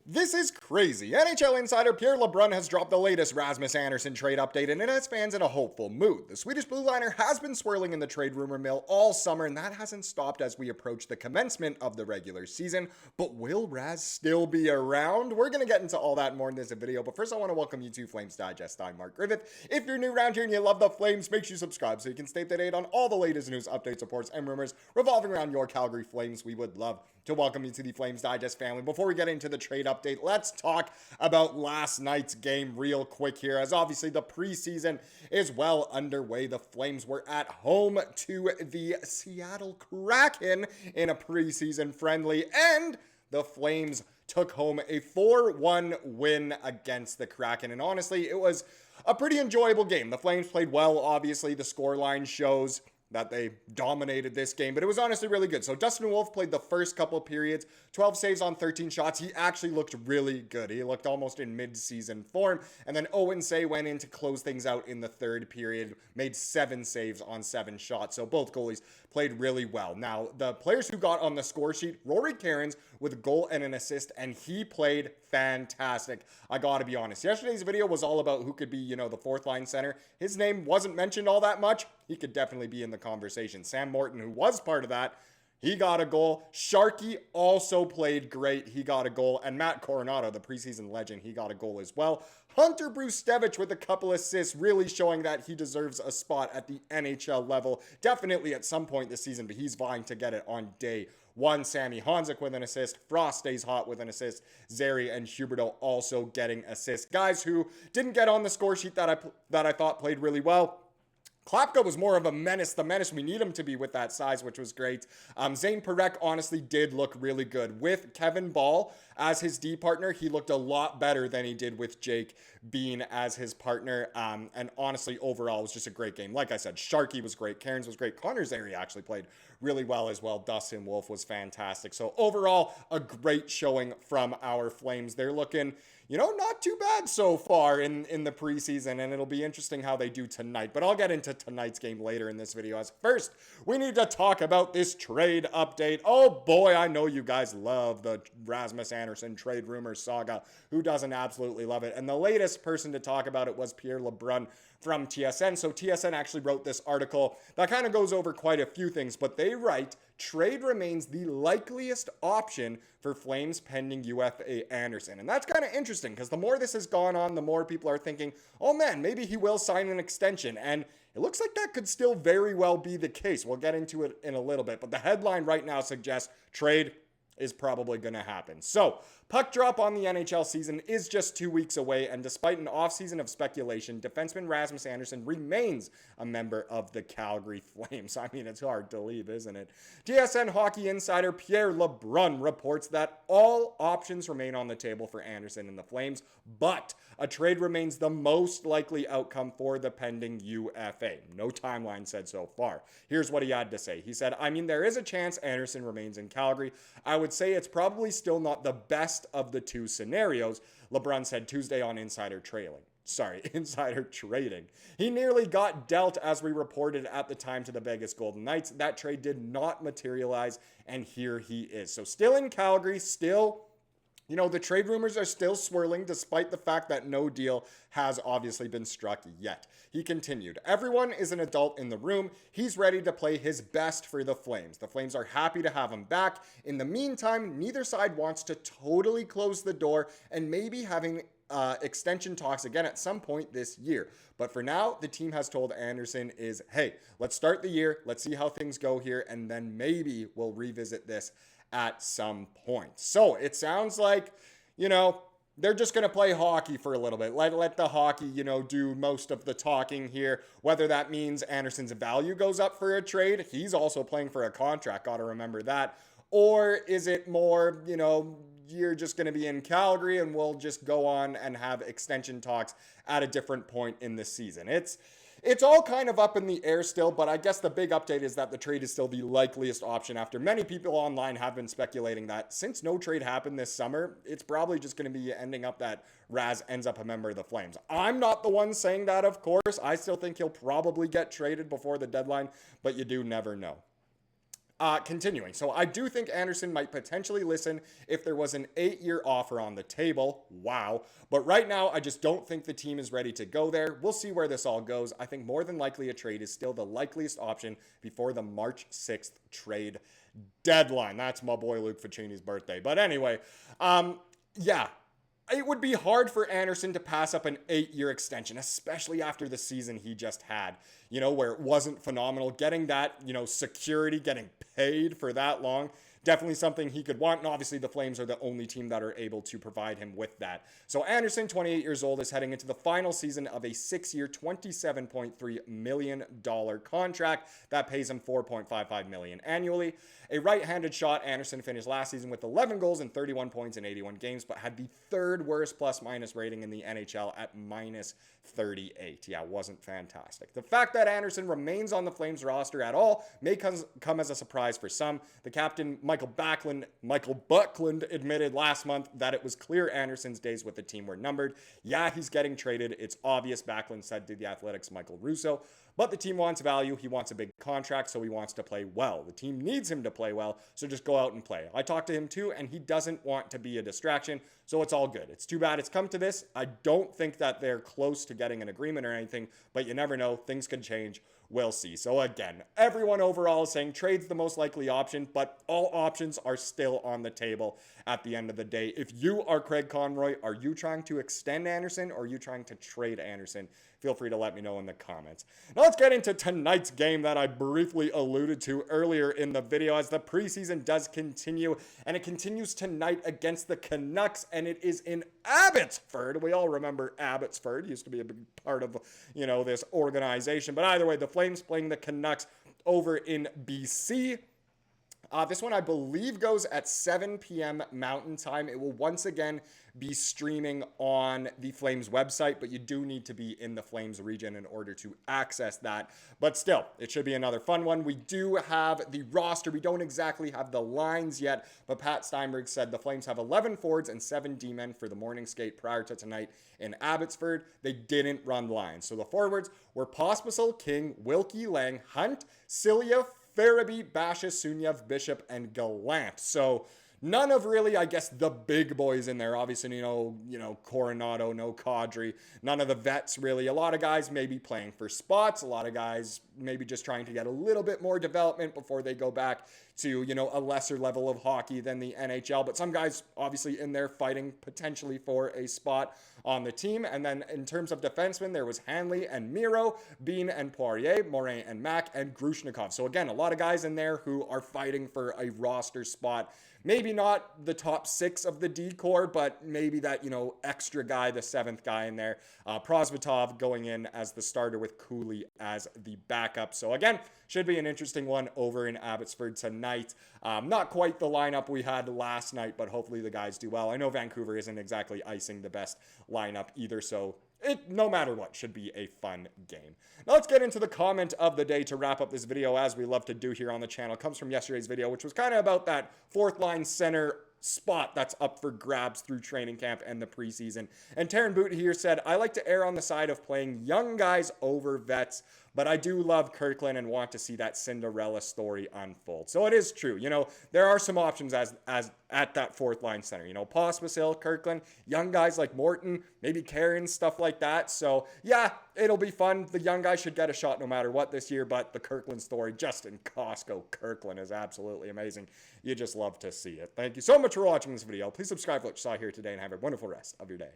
This is crazy. NHL insider Pierre LeBrun has dropped the latest Rasmus Andersson trade update, and it has fans in a hopeful mood. The Swedish blueliner has been swirling in the trade rumor mill all summer, and that hasn't stopped as we approach the commencement of the regular season. But will Razz still be around? We're going to get into all that and more in this video, but first I want to welcome you to Flames Digest. I'm Mark Griffith. If you're new around here and you love the Flames, make sure you subscribe so you can stay up to date on all the latest news, updates, reports, and rumors revolving around your Calgary Flames. We would love to welcome you to the Flames Digest family. Before we get into the trade update, let's talk about last night's game real quick here, as obviously the preseason is well underway. The Flames were at home to the Seattle Kraken in a preseason friendly, and the Flames took home a 4-1 win against the Kraken. And honestly, it was a pretty enjoyable game. The Flames played well, obviously. The scoreline shows that they dominated this game, but it was honestly really good. So Dustin Wolf played the first couple periods, 12 saves on 13 shots. He actually looked really good. He looked almost in mid-season form. And then Owen Say went in to close things out in the third period, made 7 saves on 7 shots. So both goalies played really well. Now, the players who got on the score sheet, Rory Cairns with a goal and an assist, and he played fantastic. I gotta be honest. Yesterday's video was all about who could be, the fourth line center. His name wasn't mentioned all that much. He could definitely be in the conversation. Sam Morton, who was part of that, he got a goal. Sharky also played great. He got a goal. And Matt Coronato, the preseason legend, he got a goal as well. Hunter Brustevich with a couple assists, really showing that he deserves a spot at the NHL level. Definitely at some point this season, but he's vying to get it on day one. Sammy Honzek with an assist. Frost stays hot with an assist. Zary and Huberdeau also getting assists. Guys who didn't get on the score sheet that I thought played really well. Klapka was more of a menace, the menace we need him to be with that size, which was great. Zane Parekh honestly did look really good. With Kevin Ball as his D partner, he looked a lot better than he did with Jake Bean as his partner. And honestly, overall, it was just a great game. Like I said, Sharky was great. Cairns was great. Connor Zary actually played really well as well. Dustin Wolf was fantastic. So overall, a great showing from our Flames. They're looking, not too bad so far in the preseason, and it'll be interesting how they do tonight. But I'll get into tonight's game later in this video. As first, we need to talk about this trade update. Oh boy, I know you guys love the Rasmus Andersson trade rumor saga. Who doesn't absolutely love it? And the latest person to talk about it was Pierre LeBrun from TSN. So TSN actually wrote this article that kind of goes over quite a few things, but they write, trade remains the likeliest option for Flames pending UFA Andersson. And that's kind of interesting because the more this has gone on, the more people are thinking, oh man, maybe he will sign an extension. And it looks like that could still very well be the case. We'll get into it in a little bit, but the headline right now suggests trade is probably going to happen. So, puck drop on the NHL season is just 2 weeks away, and despite an offseason of speculation, defenseman Rasmus Andersson remains a member of the Calgary Flames. I mean, it's hard to believe, isn't it? TSN hockey insider Pierre LeBrun reports that all options remain on the table for Andersson and the Flames, but a trade remains the most likely outcome for the pending UFA. No timeline said so far. Here's what he had to say. He said, there is a chance Andersson remains in Calgary. I would say it's probably still not the best of the two scenarios, LeBrun said Tuesday on Insider Trading. He nearly got dealt, as we reported at the time, to the Vegas Golden Knights. That trade did not materialize, and here he is. So still in Calgary, still, the trade rumors are still swirling despite the fact that no deal has obviously been struck yet. He continued, everyone is an adult in the room. He's ready to play his best for the Flames. The Flames are happy to have him back. In the meantime, neither side wants to totally close the door and maybe having extension talks again at some point this year. But for now, the team has told Andersson is, hey, let's start the year. Let's see how things go here. And then maybe we'll revisit this at some point. So it sounds like, they're just going to play hockey for a little bit. Let the hockey, do most of the talking here. Whether that means Andersson's value goes up for a trade. He's also playing for a contract. Got to remember that. Or is it more, you're just going to be in Calgary and we'll just go on and have extension talks at a different point in the season. It's all kind of up in the air still, but I guess the big update is that the trade is still the likeliest option after many people online have been speculating that since no trade happened this summer, it's probably just going to be ending up that Razz ends up a member of the Flames. I'm not the one saying that, of course. I still think he'll probably get traded before the deadline, but you do never know. Continuing. So I do think Andersson might potentially listen if there was an 8-year offer on the table. Wow. But right now, I just don't think the team is ready to go there. We'll see where this all goes. I think more than likely a trade is still the likeliest option before the March 6th trade deadline. That's my boy Luke Ficini's birthday. But anyway, yeah. It would be hard for Andersson to pass up an 8-year extension, especially after the season he just had, where it wasn't phenomenal. Getting that, security, getting paid for that long, definitely something he could want. And obviously the Flames are the only team that are able to provide him with that. So Andersson, 28 years old, is heading into the final season of a 6-year, $27.3 million contract that pays him $4.55 million annually. A right-handed shot, Andersson finished last season with 11 goals and 31 points in 81 games, but had the third worst plus-minus rating in the NHL at minus 38. Yeah, wasn't fantastic. The fact that Andersson remains on the Flames roster at all may come as a surprise for some. The captain, Michael Buckland, admitted last month that it was clear Andersson's days with the team were numbered. Yeah, he's getting traded. It's obvious, Backlund said to The Athletic's Michael Russo. But the team wants value. He wants a big contract, so he wants to play well. The team needs him to play well, so just go out and play. I talked to him too, and he doesn't want to be a distraction, so it's all good. It's too bad it's come to this. I don't think that they're close to getting an agreement or anything, but you never know. Things could change. We'll see. So again, everyone overall is saying trade's the most likely option, but all options are still on the table at the end of the day. If you are Craig Conroy, are you trying to extend Andersson or are you trying to trade Andersson? Feel free to let me know in the comments. Now let's get into tonight's game that I briefly alluded to earlier in the video, as the preseason does continue, and it continues tonight against the Canucks, and it is in Abbotsford. We all remember Abbotsford. Used to be a big part of, this organization. But either way, the Flames playing the Canucks over in BC. This one, I believe, goes at 7 p.m. Mountain Time. It will once again be streaming on the Flames website, but you do need to be in the Flames region in order to access that. But still, it should be another fun one. We do have the roster. We don't exactly have the lines yet, but Pat Steinberg said the Flames have 11 forwards and 7 D-men for the morning skate prior to tonight in Abbotsford. They didn't run lines. So the forwards were Pospisil, King, Wilkie, Lang, Hunt, Cilia, Farabee, Bashas, Sunyev, Bishop, and Gallant. So none of really, I guess, the big boys in there. Obviously, Coronato, no Kadri. None of the vets, really. A lot of guys maybe playing for spots. A lot of guys maybe just trying to get a little bit more development before they go back to, a lesser level of hockey than the NHL. But some guys obviously in there fighting potentially for a spot on the team. And then in terms of defensemen, there was Hanley and Miro, Bean and Poirier, Morin and Mack, and Grushnikov. So again, a lot of guys in there who are fighting for a roster spot. Maybe not the top 6 of the D-core, but maybe that, extra guy, the 7th guy in there. Prosvetov going in as the starter with Cooley as the backup. So again, should be an interesting one over in Abbotsford tonight. Not quite the lineup we had last night, but hopefully the guys do well. I know Vancouver isn't exactly icing the best lineup either, so it, no matter what, should be a fun game. Now let's get into the comment of the day to wrap up this video, as we love to do here on the channel. It comes from yesterday's video, which was kind of about that 4th line center spot that's up for grabs through training camp and the preseason. And Taryn Boot here said, I like to err on the side of playing young guys over vets, but I do love Kirkland and want to see that Cinderella story unfold. So it is true. There are some options as at that 4th line center. Pospisil, Kirkland, young guys like Morton, maybe Karen, stuff like that. So yeah, it'll be fun. The young guys should get a shot no matter what this year, but the Kirkland story, Justin Costco Kirkland, is absolutely amazing. You just love to see it. Thank you so much for watching this video. Please subscribe for what you saw here today and have a wonderful rest of your day.